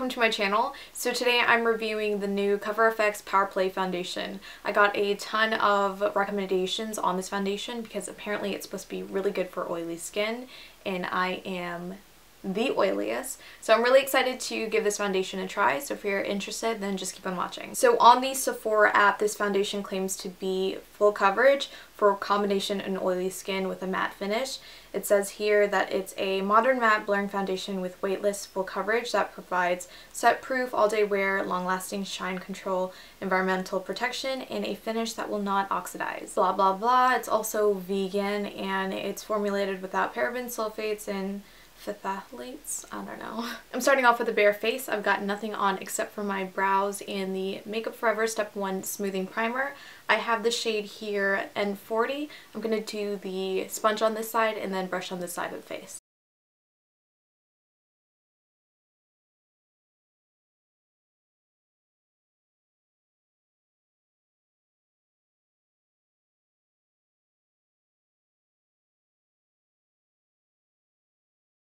welcome to my channel. So today I'm reviewing the new CoverFX Power Play foundation. I got a ton of recommendations on this foundation because apparently it's supposed to be really good for oily skin, and I am the oiliest. So I'm really excited to give this foundation a try, so if you're interested then just keep on watching. So on the Sephora app, this foundation claims to be full coverage for combination and oily skin with a matte finish. It says here that it's a modern matte blurring foundation with weightless full coverage that provides set-proof, all-day wear, long-lasting shine control, environmental protection, and a finish that will not oxidize. Blah blah blah. It's also vegan and it's formulated without parabens, sulfates, and phthalates? I don't know. I'm starting off with a bare face. I've got nothing on except for my brows and the Makeup Forever Step 1 Smoothing Primer. I have the shade here, N40. I'm going to do the sponge on this side and then brush on this side of the face.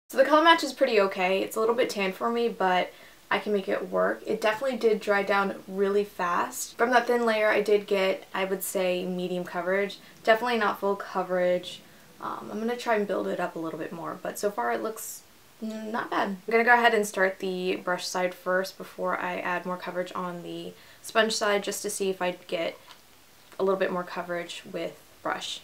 So the color match is pretty okay. It's a little bit tan for me, but I can make it work. It definitely did dry down really fast. From that thin layer I did get, I would say, medium coverage. Definitely not full coverage. I'm going to try and build it up a little bit more, but so far it looks not bad. I'm going to go ahead and start the brush side first before I add more coverage on the sponge side, just to see if I get a little bit more coverage with brush.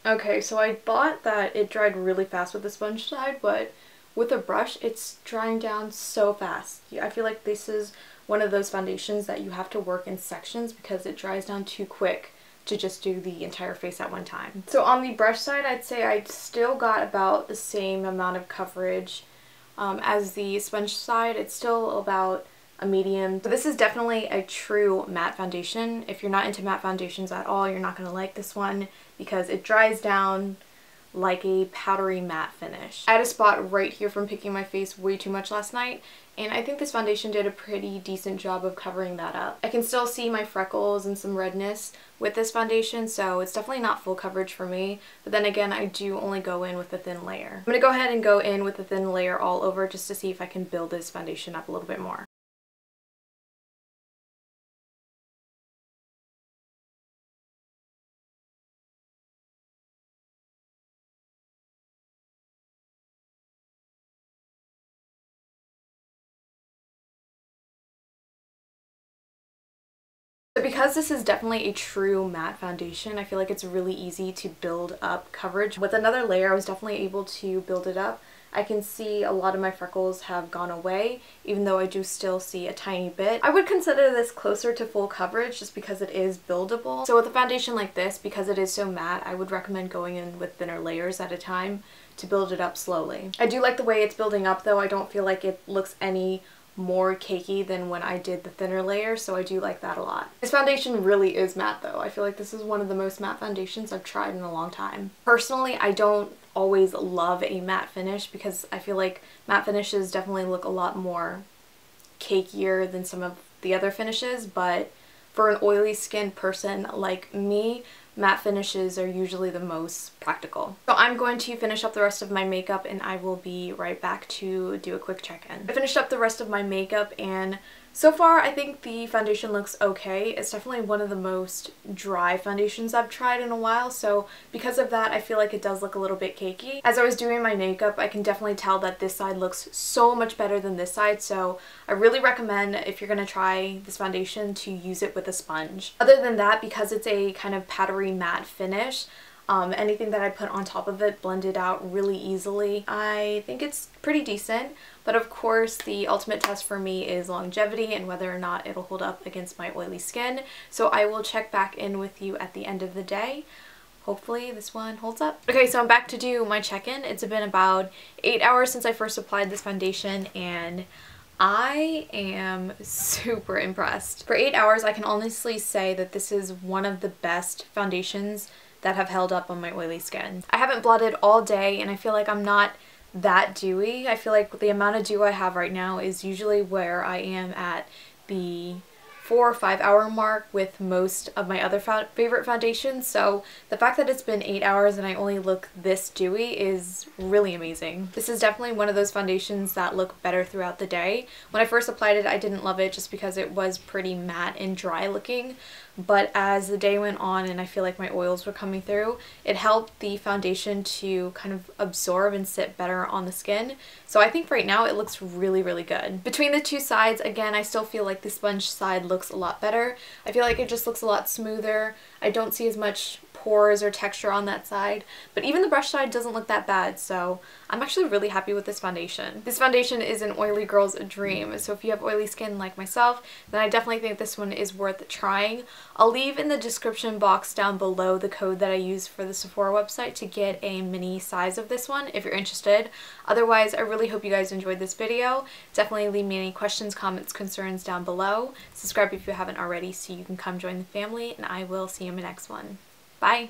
Okay, so I thought that it dried really fast with the sponge side, but with a brush it's drying down so fast. I feel like this is one of those foundations that you have to work in sections because it dries down too quick to just do the entire face at one time. So on the brush side, I'd say I still got about the same amount of coverage as the sponge side. It's still about a medium. So this is definitely a true matte foundation. If you're not into matte foundations at all, you're not going to like this one because it dries down like a powdery matte finish. I had a spot right here from picking my face way too much last night, and I think this foundation did a pretty decent job of covering that up. I can still see my freckles and some redness with this foundation, so it's definitely not full coverage for me, but then again, I do only go in with a thin layer. I'm going to go ahead and go in with a thin layer all over just to see if I can build this foundation up a little bit more. So because this is definitely a true matte foundation, I feel like it's really easy to build up coverage. With another layer, I was definitely able to build it up. I can see a lot of my freckles have gone away, even though I do still see a tiny bit. I would consider this closer to full coverage just because it is buildable. So with a foundation like this, because it is so matte, I would recommend going in with thinner layers at a time to build it up slowly. I do like the way it's building up though. I don't feel like it looks any more cakey than when I did the thinner layer, so I do like that a lot. This foundation really is matte though. I feel like this is one of the most matte foundations I've tried in a long time. Personally, I don't always love a matte finish because I feel like matte finishes definitely look a lot more cakier than some of the other finishes, but for an oily skin person like me, matte finishes are usually the most practical. So I'm going to finish up the rest of my makeup and I will be right back to do a quick check-in. I finished up the rest of my makeup and so far I think the foundation looks okay. It's definitely one of the most dry foundations I've tried in a while, so because of that I feel like it does look a little bit cakey. As I was doing my makeup, I can definitely tell that this side looks so much better than this side, so I really recommend, if you're going to try this foundation, to use it with a sponge. Other than that, because it's a kind of powdery matte finish, anything that I put on top of it blended out really easily. I think it's pretty decent, but of course the ultimate test for me is longevity and whether or not it'll hold up against my oily skin. So I will check back in with you at the end of the day. Hopefully this one holds up. Okay, so I'm back to do my check-in. It's been about 8 hours since I first applied this foundation and I am super impressed. For 8 hours, I can honestly say that this is one of the best foundations that have held up on my oily skin. I haven't blotted all day and I feel like I'm not that dewy. I feel like the amount of dew I have right now is usually where I am at the 4 or 5 hour mark with most of my other favorite foundations, so the fact that it's been 8 hours and I only look this dewy is really amazing. This is definitely one of those foundations that look better throughout the day. When I first applied it, I didn't love it just because it was pretty matte and dry looking, but as the day went on and I feel like my oils were coming through, it helped the foundation to kind of absorb and sit better on the skin. So I think right now it looks really, really good. Between the two sides, again, I still feel like the sponge side looks a lot better. I feel like it just looks a lot smoother. I don't see as much pores or texture on that side, but even the brush side doesn't look that bad, so I'm actually really happy with this foundation. This foundation is an oily girl's dream, so if you have oily skin like myself, then I definitely think this one is worth trying. I'll leave in the description box down below the code that I use for the Sephora website to get a mini size of this one if you're interested. Otherwise, I really hope you guys enjoyed this video. Definitely leave me any questions, comments, concerns down below. Subscribe if you haven't already so you can come join the family, and I will see you in my next one. Bye!